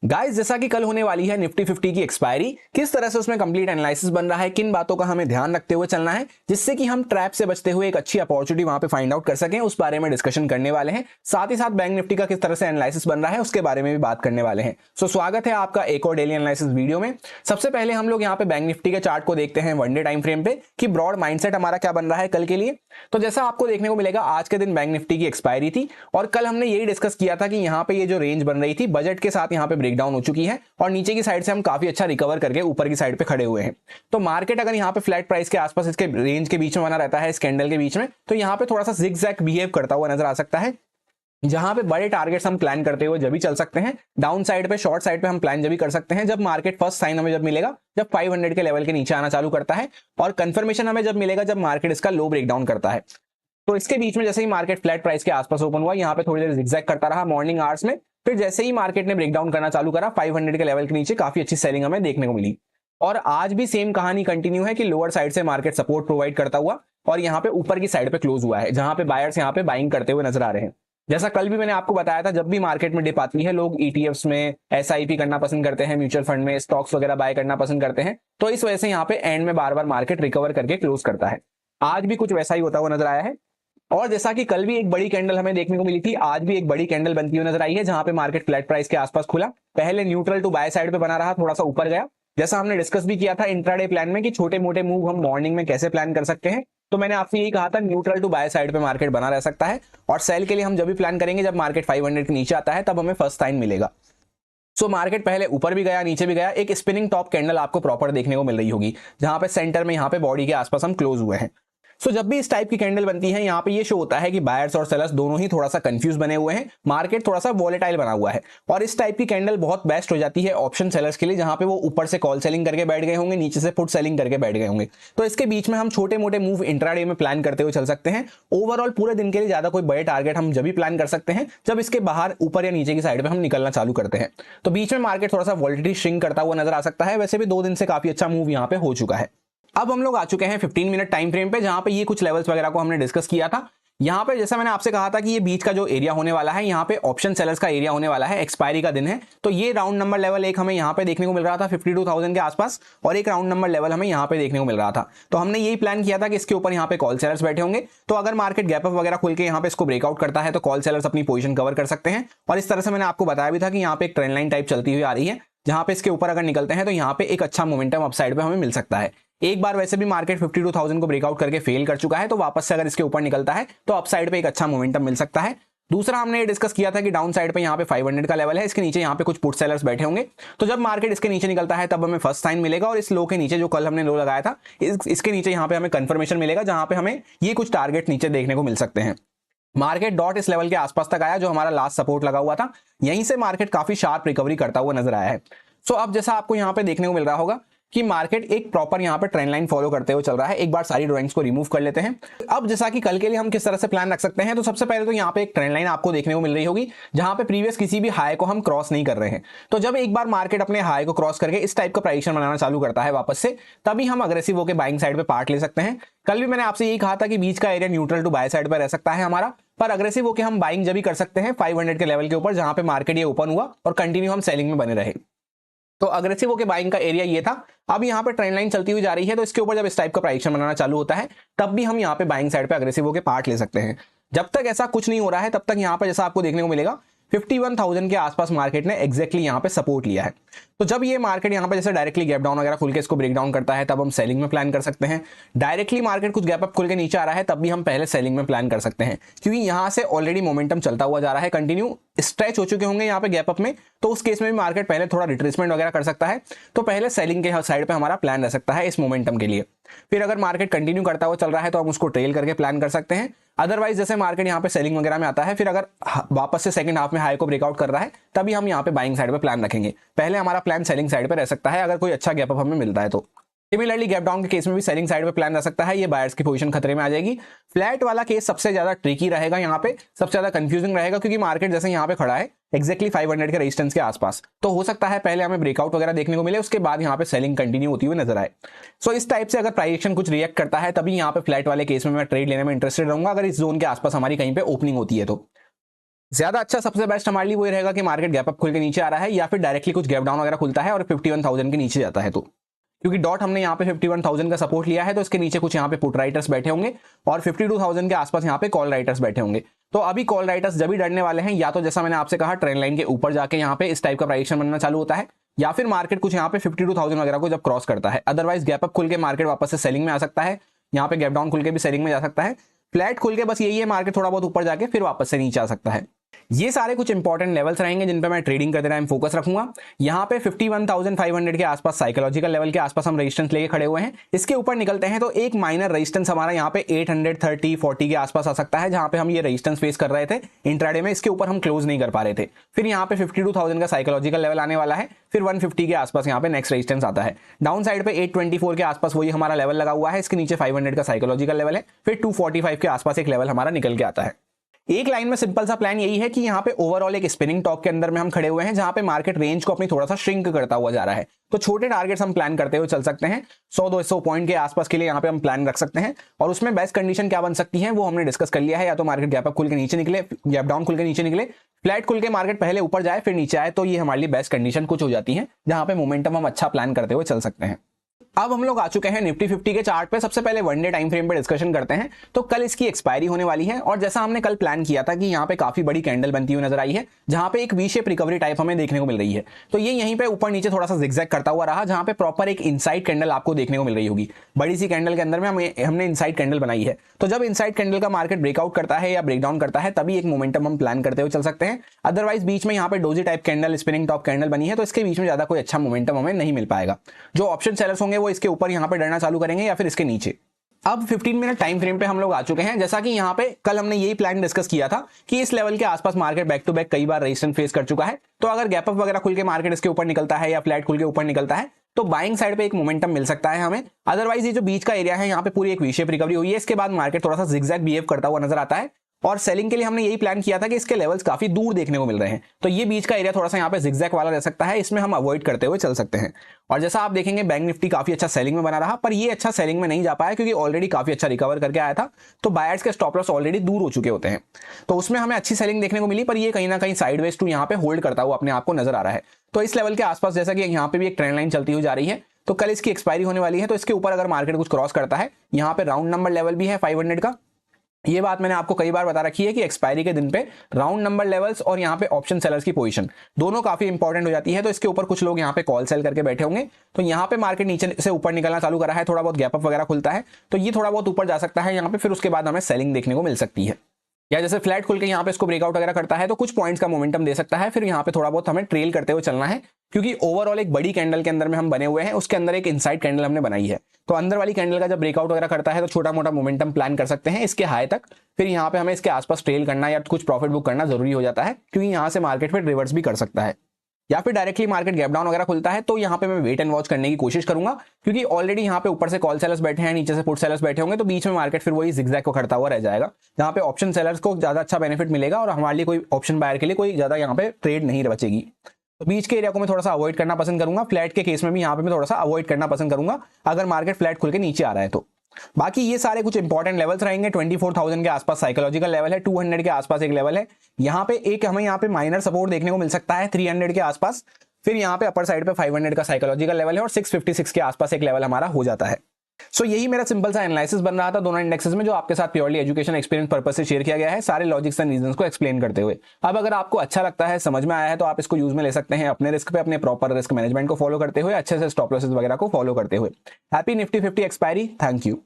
Guys, जैसा कि कल होने वाली है निफ्टी 50 की एक्सपायरी, किस तरह से उसमें कंप्लीट एनालिसिस बन रहा है, किन बातों का हमें ध्यान रखते हुए चलना है जिससे कि हम ट्रैप से बचते हुए एक अच्छी अपॉर्चुनिटी वहां पे फाइंड आउट कर सकें, उस बारे में डिस्कशन करने वाले हैं। साथ ही साथ बैंक निफ्टी का किस तरह से एनालिसिस बन रहा है उसके बारे में भी बात करने वाले हैं। सो स्वागत है आपका एक और डेली एनालिसिस वीडियो में। सबसे पहले हम लोग यहाँ पे बैंक निफ्टी के चार्ट को देखते हैं वन डे टाइम फ्रेम पे कि ब्रॉड माइंडसेट हमारा क्या बन रहा है कल के लिए। तो जैसा आपको देखने को मिलेगा, आज के दिन बैंक निफ्टी की एक्सपायरी थी और कल हमने यही डिस्कस किया था कि यहाँ पे ये जो रेंज बन रही थी बजट के साथ यहाँ पे ब्रेकडाउन हो चुकी है और नीचे की साइड से हम काफी अच्छा रिकवर करके ऊपर की साइड पे खड़े हुए हैं। तो मार्केट अगर यहाँ पे फ्लैट प्राइस के आसपास इसके रेंज के बीच में बना रहता है, इस कैंडल के बीच में, तो यहाँ पे थोड़ा सा जिगजैग बिहेव करता हुआ नजर आ सकता है। जहां पे बड़े टारगेट्स हम प्लान करते हुए जब भी चल सकते हैं, डाउन साइड पे शॉर्ट साइड पे हम प्लान जब भी कर सकते हैं जब मार्केट फर्स्ट साइन हमें जब मिलेगा, जब 500 के लेवल के नीचे आना चालू करता है, और कंफर्मेशन हमें जब मिलेगा जब मार्केट इसका लो ब्रेकडाउन करता है। तो इसके बीच में जैसे ही मार्केट फ्लैट प्राइस के आसपास ओपन हुआ, यहाँ पे थोड़ी देर जिगजैग करता रहा मॉर्निंग आवर्स में, फिर जैसे ही मार्केट ने ब्रेकडाउन करना चालू करा 500 के लेवल के नीचे काफी अच्छी सेलिंग हमें देखने को मिली। और आज भी सेम कहानी कंटिन्यू है कि लोअर साइड से मार्केट सपोर्ट प्रोवाइड करता हुआ और यहाँ पे ऊपर की साइड पे क्लोज हुआ है, जहां पे बायर्स यहाँ पे बाइंग करते हुए नजर आ रहे हैं। जैसा कल भी मैंने आपको बताया था, जब भी मार्केट में डिप आती है लोग ईटीएफ्स में एसआईपी करना पसंद करते हैं, म्यूचुअल फंड में स्टॉक्स वगैरह बाय करना पसंद करते हैं। तो इस वजह से यहाँ पे एंड में बार बार मार्केट रिकवर करके क्लोज करता है। आज भी कुछ वैसा ही होता हुआ नजर आया है। और जैसा कि कल भी एक बड़ी कैंडल हमें देखने को मिली थी, आज भी एक बड़ी कैंडल बनती हुई नजर आई है, जहां पे मार्केट फ्लैट प्राइस के आसपास खुला, पहले न्यूट्रल टू बाय साइड पे बना रहा, थोड़ा सा ऊपर गया। जैसा हमने डिस्कस भी किया था इंट्राडे प्लान में कि छोटे मोटे मूव हम मॉर्निंग में कैसे प्लान कर सकते हैं, तो मैंने आपसे यही कहा था न्यूट्रल टू बाय साइड पे मार्केट बना रह सकता है और सेल के लिए हम जब भी प्लान करेंगे जब मार्केट 500 के नीचे आता है तब हमें फर्स्ट साइन मिलेगा। सो मार्केट पहले ऊपर भी गया नीचे भी गया, एक स्पिनिंग टॉप कैंडल आपको प्रॉपर देखने को मिल रही होगी, जहां पे सेंटर में यहाँ पे बॉडी के आसपास हम क्लोज हुए हैं। सो जब भी इस टाइप की कैंडल बनती है, यहाँ पे ये शो होता है कि बायर्स और सेलर्स दोनों ही थोड़ा सा कंफ्यूज बने हुए हैं, मार्केट थोड़ा सा वॉलेटाइल बना हुआ है। और इस टाइप की कैंडल बहुत बेस्ट हो जाती है ऑप्शन सेलर्स के लिए, जहां पे वो ऊपर से कॉल सेलिंग करके बैठ गए होंगे, नीचे से पुट सेलिंग करके बैठ गए होंगे। तो इसके बीच में हम छोटे मोटे मूव इंट्राडे में प्लान करते हुए चल सकते हैं। ओवरऑल पूरे दिन के लिए ज्यादा कोई बड़े टारगेट हम जब भी प्लान कर सकते हैं जब इसके बाहर ऊपर या नीचे की साइड पे हम निकलना चालू करते हैं। तो बीच में मार्केट थोड़ा सा वॉलेटिलिटी श्रिंक करता हुआ नजर आ सकता है। वैसे भी 2 दिन से काफी अच्छा मूव यहाँ पे हो चुका है। अब हम लोग आ चुके हैं 15 मिनट टाइम फ्रेम पे, जहां पे ये कुछ लेवल्स वगैरह को हमने डिस्कस किया था। यहाँ पे जैसा मैंने आपसे कहा था कि ये बीच का जो एरिया होने वाला है, यहाँ पे ऑप्शन सेलर्स का एरिया होने वाला है, एक्सपायरी का दिन है। तो ये राउंड नंबर लेवल एक हमें यहाँ पे देखने को मिल रहा था 52,000 के आसपास, और एक राउंड नंबर लेवल हमें यहाँ पे देखने को मिल रहा था। तो हमने यही प्लान किया था कि इसके ऊपर यहाँ पे कॉल सेलर्स बैठे होंगे, तो अगर मार्केट गैप अप वगैरह खुल के यहाँ पे इसको ब्रेकआउट करता है तो कॉल सेलर्स अपनी पोजीशन कवर कर सकते हैं। और इस तरह से मैंने आपको बताया भी था कि यहाँ पे एक ट्रेंड लाइन टाइप चलती हुई आ रही है, जहां पे इसके ऊपर अगर निकलते हैं तो यहाँ पे एक अच्छा मोमेंटम अपसाइड पे हमें मिल सकता है। एक बार वैसे भी मार्केट 52,000 को ब्रेकआउट करके फेल कर चुका है, तो वापस से अगर इसके ऊपर निकलता है तो अपसाइड पे एक अच्छा मोमेंटम मिल सकता है। दूसरा हमने ये डिस्कस किया था कि डाउन साइड पे यहाँ पे 500 का लेवल है, इसके नीचे यहाँ पे कुछ पुट सेलर्स बैठे होंगे। तो जब मार्केट इसके नीचे निकलता है तब हमें फर्स्ट साइन मिलेगा, और इस लो के नीचे जो कल हमने लो लगाया था इसके नीचे यहाँ पे हमें कंफर्मेशन मिलेगा, जहां पे हमें ये कुछ टारगेट नीचे देखने को मिल सकते हैं। मार्केट डॉट इस लेवल के आसपास तक आया जो हमारा लास्ट सपोर्ट लगा हुआ था, यहीं से मार्केट काफी शार्प रिकवरी करता हुआ नजर आया है। सो अब जैसा आपको यहाँ पे देखने को मिल रहा होगा कि मार्केट एक प्रॉपर यहाँ पे ट्रेंड लाइन फॉलो करते हुए चल रहा है। एक बार सारी ड्राइंग्स को रिमूव कर लेते हैं। अब जैसा कि कल के लिए हम किस तरह से प्लान रख सकते हैं, तो सबसे पहले तो यहाँ पे एक ट्रेंड लाइन आपको देखने को मिल रही होगी, जहां पे प्रीवियस किसी भी हाई को हम क्रॉस नहीं कर रहे हैं। तो जब एक बार मार्केट अपने हाई को क्रॉस करके इस टाइप का प्राइसेशन बनाना चालू करता है वापस से, तभी हम अग्रेसिव होकर बाइंग साइड पे पार्ट ले सकते हैं। कल भी मैंने आपसे यही कहा था कि बीच का एरिया न्यूट्रल टू बाय साइड पर रह सकता है हमारा, पर अग्रेसिव होकर हम बाइंग जब भी कर सकते हैं 500 के लेवल के ऊपर, जहां पे मार्केट ये ओपन हुआ और कंटिन्यू हम सेलिंग में बने रहे। तो अग्रेसिव होकर बाइंग का एरिया ये था। अब यहाँ पे ट्रेंड लाइन चलती हुई जा रही है, तो इसके ऊपर जब इस टाइप का प्राइसेशन बनाना चालू होता है तब भी हम यहाँ पे बाइंग साइड पे अग्रेसिव होकर पार्ट ले सकते हैं। जब तक ऐसा कुछ नहीं हो रहा है तब तक यहाँ पे जैसा आपको देखने को मिलेगा 51,000 के आसपास मार्केट ने एग्जैक्टली यहाँ पे सपोर्ट लिया है। तो जब ये मार्केट यहाँ पे जैसे डायरेक्टली गैप डाउन वगैरह खुल के इसको ब्रेक डाउन करता है तब हम सेलिंग में प्लान कर सकते हैं। डायरेक्टली मार्केट कुछ गैप अप खुल के नीचे आ रहा है तब भी हम पहले सेलिंग में प्लान कर सकते हैं, क्योंकि यहाँ से ऑलरेडी मोमेंटम चलता हुआ जा रहा है, कंटिन्यू स्ट्रेच हो चुके होंगे यहाँ पे गैप अप में। तो उस केस में भी मार्केट पहले थोड़ा रिट्रेसमेंट वगैरह कर सकता है, तो पहले सेलिंग के साइड पे हमारा प्लान रह सकता है इस मोमेंटम के लिए। फिर अगर मार्केट कंटिन्यू करता हुआ चल रहा है तो हम उसको ट्रेल करके प्लान कर सकते हैं। अदरवाइज जैसे मार्केट यहाँ पे सेलिंग वगैरह में आता है, फिर अगर वापस से सेकंड हाफ में हाई को ब्रेकआउट कर रहा है तभी हम यहाँ पे बाइंग साइड पे प्लान रखेंगे। पहले हमारा प्लान सेलिंग साइड पे रह सकता है अगर कोई अच्छा गैप अप हमें मिलता है तो। सिमिलरली गैप डाउन के केस में भी सेलिंग साइड पे प्लान रह सकता है, ये बायर्स की पोजीशन खतरे में आ जाएगी। फ्लैट वाला केस सबसे ज्यादा ट्रिकी रहेगा, यहाँ पे सबसे ज्यादा कंफ्यूजिंग रहेगा, क्योंकि मार्केट जैसे यहाँ पे खड़ा है एक्जैक्टली 500 के रेजिस्टेंस के आसपास, तो हो सकता है पहले हमें ब्रेकआउट वगैरह देखने को मिले, उसके बाद यहाँ पे सेलिंग कंटिन्यू होती हुई नजर आए। सो इस टाइप से अगर प्राइस एक्शन कुछ रिएक्ट करता है तभी यहाँ पे फ्लैट वाले केस में मैं ट्रेड लेने में इंटरेस्टेड रहूंगा, अगर इस जोन के आसपास हमारी कहीं पे ओपनिंग होती है तो। ज्यादा अच्छा सबसे बेस्ट हमारे लिए वही रहेगा कि मार्केट गैप अप खुल के नीचे आ रहा है या फिर डायरेक्टली कुछ गैप डाउन वगैरह खुलता है और 51,000 के नीचे जाता है। तो क्योंकि डॉट हमने यहाँ पे 51,000 का सपोर्ट लिया है तो इसके नीचे कुछ यहाँ पे पुट राइटर्स बैठे होंगे और 52,000 के आसपास यहाँ पे कॉल राइटर्स बैठे होंगे। तो अभी कॉल राइटर्स जब भी डरने वाले हैं या तो जैसा मैंने आपसे कहा ट्रेंड लाइन के ऊपर जाके यहाँ पे इस टाइप का प्राइस बनना चालू होता है या फिर मार्केट कुछ यहाँ पे 52,000 वगैरह को जब क्रॉस करता है। अदरवाइज गैप अप खुल के मार्केट वापस से सेलिंग में आ सकता है, यहाँ पे गैप डाउन खुल के भी सेलिंग में जा सकता है। फ्लैट खुल के बस यही है मार्केट थोड़ा बहुत ऊपर जाके फिर वापस से नीचे आ सकता है। ये सारे कुछ इंपॉर्टेंट लेवल्स रहेंगे जिन पे मैं ट्रेडिंग करते टाइम फोकस रखूंगा। यहाँ पे 51,500 के आसपास साइकोलॉजिकल लेवल के आसपास हम रेजिस्टेंस लेके खड़े हुए हैं। इसके ऊपर निकलते हैं तो एक माइनर रेजिस्टेंस हमारा यहाँ पे 830-40 के आसपास आ सकता है, जहां पे हम ये रेजिस्टेंस फेस कर रहे थे इंट्राडे में। इसके ऊपर हम क्लोज नहीं कर पा रहे थे। फिर यहाँ पे 52,000 का साइकोलॉजिकल लेवल आने वाला है, फिर 150 के आसपास यहाँ पे नेक्स्ट रेजिस्टेंस आता है। डाउन साइड पे 824 के आसपास वही हमारा लेवल लगा हुआ है, इसके नीचे 500 का साइकोलॉजिकल लेवल है, फिर 245 के आसपास एक लेवल हमारा निकल के आता है। एक लाइन में सिंपल सा प्लान यही है कि यहाँ पे ओवरऑल एक स्पिनिंग टॉप के अंदर में हम खड़े हुए हैं, जहां पे मार्केट रेंज को अपनी थोड़ा सा श्रिंक करता हुआ जा रहा है। तो छोटे टारगेट्स हम प्लान करते हुए चल सकते हैं। 100-200 पॉइंट के आसपास के लिए यहाँ पे हम प्लान रख सकते हैं और उसमें बेस्ट कंडीशन क्या बन सकती है वो हमने डिस्कस कर लिया है। या तो मार्केट गैप अप खुल के नीचे निकले, गैप डाउन खुल के नीचे निकले, फ्लैट खुल के मार्केट पहले ऊपर जाए फिर नीचे आए, तो ये हमारे लिए बेस्ट कंडीशन कुछ हो जाती है जहां पे मोमेंटम हम अच्छा प्लान करते हुए चल सकते हैं। अब हम लोग आ चुके हैं निफ्टी 50 के चार्ट पे। सबसे पहले वन डे टाइम फ्रेम पे डिस्कशन करते हैं। तो कल इसकी एक्सपायरी होने वाली है और जैसा हमने कल प्लान किया था कि यहाँ पे काफी बड़ी कैंडल बनती हुई नजर आई है, जहां पे एक वी शेप रिकवरी टाइप हमें देखने को मिल रही है। तो ये यहीं पे ऊपर नीचे थोड़ा सा जिगजैग करता हुआ रहा, जहां पे प्रॉपर एक इनसाइड कैंडल आपको देखने को मिल रही होगी। बड़ी सी कैंडल के अंदर में हमने इनसाइड कैंडल बनाई है। तो जब इनसाइड कैंडल का मार्केट ब्रेकआउट करता है या ब्रेकडाउन करता है तभी एक मोमेंटम हम प्लान करते हुए चल सकते हैं। अदरवाइज बीच में यहाँ पे doji type candle, spinning top candle बनी है, तो इसके बीच में ज्यादा कोई अच्छा मोमेंटम हमें नहीं मिल पाएगा। जो ऑप्शन सेलर्स होंगे वो इसके ऊपर यहाँ पे डरना चालू करेंगे या फिर इसके नीचे। अब 15 मिनट टाइम फ्रेम पे हम लोग आ चुके हैं। जैसा कि यहाँ पे कल हमने यही प्लान डिस्कस किया था कि इस लेवल के आसपास मार्केट बैक टू बैक कई बार रेजिस्टेंस फेस कर चुका है। तो अगर गैप अप वगैरह खुल के मार्केट इसके ऊपर निकलता है या फ्लैट खुल के ऊपर निकलता है तो बाइंग साइड पे एक मोमेंटम मिल सकता है हमें। अदरवाइज ये जो बीच का एरिया है यहाँ पे पूरी एक वी शेप रिकवरी हुई है, इसके बाद मार्केट थोड़ा सा जिगजैग बिहेव करता हुआ नजर आता है। और सेलिंग के लिए हमने यही प्लान किया था कि इसके लेवल्स काफी दूर देखने को मिल रहे हैं, तो ये बीच का एरिया थोड़ा सा यहाँ पे जिगजैग वाला रह सकता है, इसमें हम अवॉइड करते हुए चल सकते हैं। और जैसा आप देखेंगे बैंक निफ्टी काफी अच्छा सेलिंग में बना रहा, पर ये अच्छा सेलिंग में नहीं जा पाया क्योंकि ऑलरेडी काफी अच्छा रिकवर करके आया था। तो बायर्स के स्टॉप लॉस ऑलरेडी दूर हो चुके होते हैं, तो उसमें हमें अच्छी सेलिंग देखने को मिली, पर ये कहीं ना कहीं साइडवेज टू यहाँ पे होल्ड करता हुआ अपने आप को नजर आ रहा है। तो इस लेवल के आसपास जैसा कि यहाँ पे भी एक ट्रेंड लाइन चलती हुई जा रही है, तो कल इसकी एक्सपायरी होने वाली है। तो इसके ऊपर अगर मार्केट कुछ क्रॉस करता है, यहाँ पे राउंड नंबर लेवल भी है 500 का। ये बात मैंने आपको कई बार बता रखी है कि एक्सपायरी के दिन पे राउंड नंबर लेवल्स और यहाँ पे ऑप्शन सेलर्स की पोजीशन दोनों काफी इंपॉर्टेंट हो जाती है। तो इसके ऊपर कुछ लोग यहाँ पे कॉल सेल करके बैठे होंगे। तो यहाँ पे मार्केट नीचे से ऊपर निकलना चालू करा है, थोड़ा बहुत गैप अप वगैरह खुलता है तो ये थोड़ा बहुत ऊपर जा सकता है यहाँ पे, फिर उसके बाद हमें सेलिंग देखने को मिल सकती है। या जैसे फ्लैट खुल के यहाँ पे इसको ब्रेकआउट वगैरह करता है तो कुछ पॉइंट्स का मोमेंटम दे सकता है, फिर यहाँ पे थोड़ा बहुत हमें ट्रेल करते हुए चलना है, क्योंकि ओवरऑल एक बड़ी कैंडल के अंदर में हम बने हुए हैं, उसके अंदर एक इनसाइड कैंडल हमने बनाई है। तो अंदर वाली कैंडल का जब ब्रेकआउट वगैरह करता है तो छोटा मोटा मोमेंटम प्लान कर सकते हैं इसके हाई तक, फिर यहाँ पे हमें इसके आसपास ट्रेल करना या कुछ प्रॉफिट बुक करना जरूरी हो जाता है, क्योंकि यहाँ से मार्केट फिर रिवर्स भी कर सकता है। या फिर डायरेक्टली मार्केट गैप डाउन वगैरह खुलता है तो यहाँ पे मैं वेट एंड वॉच करने की कोशिश करूंगा, क्योंकि ऑलरेडी यहाँ पे ऊपर से कॉल सेलर्स बैठे हैं, नीचे से पुट सेलर्स बैठे होंगे, तो बीच में मार्केट फिर वही जिगजैग को खड़ता हुआ रह जाएगा, जहाँ पे ऑप्शन सेलर्स को ज्यादा अच्छा बेनिफिट मिलेगा और हमारे लिए कोई ऑप्शन बायर के लिए कोई ज्यादा यहाँ पे ट्रेड नहीं बचेगी। तो बीच के एरिया को मैं थोड़ा सा अवॉइड करना पसंद करूंगा। फ्लैट के केस में भी यहाँ पे मैं थोड़ा सा अवॉइड करना पसंद करूंगा अगर मार्केट फ्लैट खुल के नीचे आ रहा है तो। बाकी ये सारे कुछ इंपॉर्टेंट लेवल्स रहेंगे। 24,000 के आसपास साइकोलॉजिकल लेवल है, 200 के आसपास एक लेवल है, यहाँ पे एक हमें यहाँ पे माइनर सपोर्ट देखने को मिल सकता है 300 के आसपास, फिर यहाँ पे अपर साइड पे 500 का साइकोलॉजिकल लेवल है और 656 के आसपास एक लेवल हमारा हो जाता है। सो यही मेरा सिंपल सा एनालिसिस बन रहा था दोनों इंडेक्सेस में, जो आपके साथ प्योरली एजुकेशन एक्सपीरियंस पर्पस से शेयर किया गया है, सारे लॉजिक्स एंड रीजंस को एक्सप्लेन करते हुए। अब अगर आपको अच्छा लगता है, समझ में आया है, तो आप इसको यूज में ले सकते हैं अपने रिस्क पे, अपने प्रॉपर रिस्क मैनेजमेंट को फॉलो करते हुए, अच्छे से स्टॉप लॉसेस वगैरह को फॉलो करते हुए। Happy Nifty 50 expiry. Thank you.